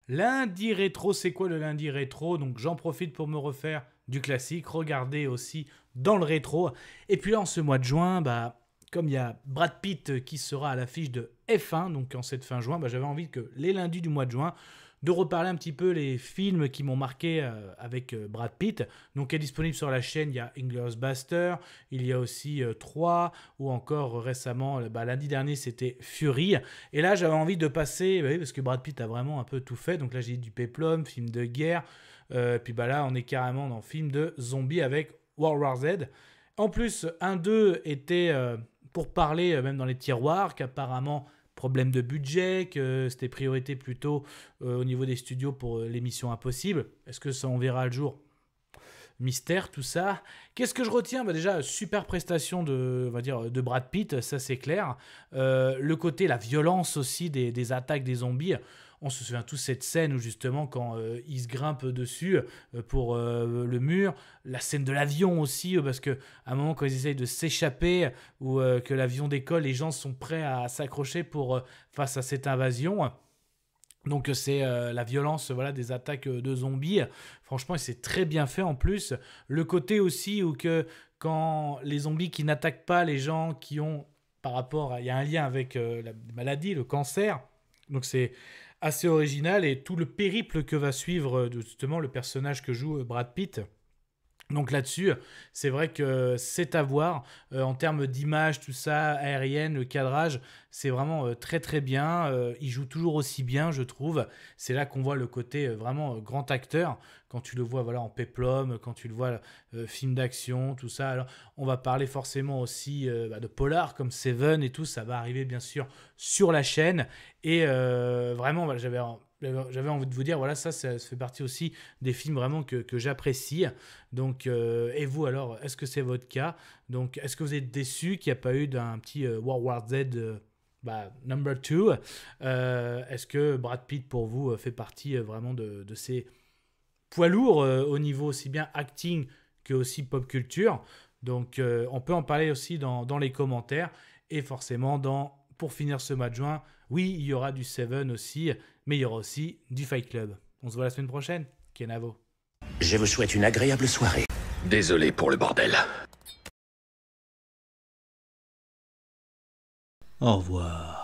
Lundi rétro, c'est quoi le lundi rétro? Donc j'en profite pour me refaire du classique, regarder aussi dans le rétro. Et puis là, en ce mois de juin, comme il y a Brad Pitt qui sera à l'affiche de F1, donc en cette fin juin, j'avais envie que les lundis du mois de juin, de reparler un petit peu les films qui m'ont marqué avec Brad Pitt. Donc, est disponible sur la chaîne, il y a Inglourious Basterds, il y a aussi 3, ou encore récemment, lundi dernier, c'était Fury. Et là, j'avais envie de passer, parce que Brad Pitt a vraiment un peu tout fait. Donc là, j'ai dit du péplum, film de guerre. Puis là, on est carrément dans film de zombies avec World War Z. En plus, un d'eux était pour parler, même dans les tiroirs, qu'apparemment problème de budget, que c'était priorité plutôt au niveau des studios pour l'émission Impossible. Est-ce que ça on verra le jour? Mystère, tout ça. Qu'est-ce que je retiens? Déjà, super prestation on va dire, de Brad Pitt, ça c'est clair. Le côté, la violence aussi des attaques des zombies. On se souvient tous cette scène où justement quand il se grimpe dessus pour le mur, la scène de l'avion aussi, parce qu'à un moment quand ils essayent de s'échapper ou que l'avion décolle, les gens sont prêts à s'accrocher pour face à cette invasion. Donc c'est la violence des attaques de zombies. Franchement, c'est très bien fait en plus. Le côté aussi où que quand les zombies qui n'attaquent pas les gens qui ont par rapport il y a un lien avec la maladie, le cancer. Donc c'est assez original et tout le périple que va suivre justement le personnage que joue Brad Pitt. Donc là-dessus, c'est vrai que c'est à voir. En termes d'image, tout ça, aérienne, le cadrage, c'est vraiment très très bien. Il joue toujours aussi bien, je trouve. C'est là qu'on voit le côté vraiment grand acteur. Quand tu le vois en péplum, quand tu le vois film d'action, tout ça. Alors, on va parler forcément aussi de polar comme Seven et tout. Ça va arriver bien sûr sur la chaîne. Et vraiment, j'avais envie de vous dire, ça fait partie aussi des films vraiment que j'apprécie. Donc, et vous alors, est-ce que c'est votre cas? Donc, est-ce que vous êtes déçu qu'il n'y a pas eu d'un petit World War Z number 2? Est-ce que Brad Pitt, pour vous, fait partie vraiment de ces poids lourds au niveau aussi bien acting que aussi pop culture? Donc, on peut en parler aussi dans les commentaires. Et forcément, pour finir ce mois de juin, oui, il y aura du Seven aussi, mais il y aura aussi du Fight Club. On se voit la semaine prochaine. Kenavo. Je vous souhaite une agréable soirée. Désolé pour le bordel. Au revoir.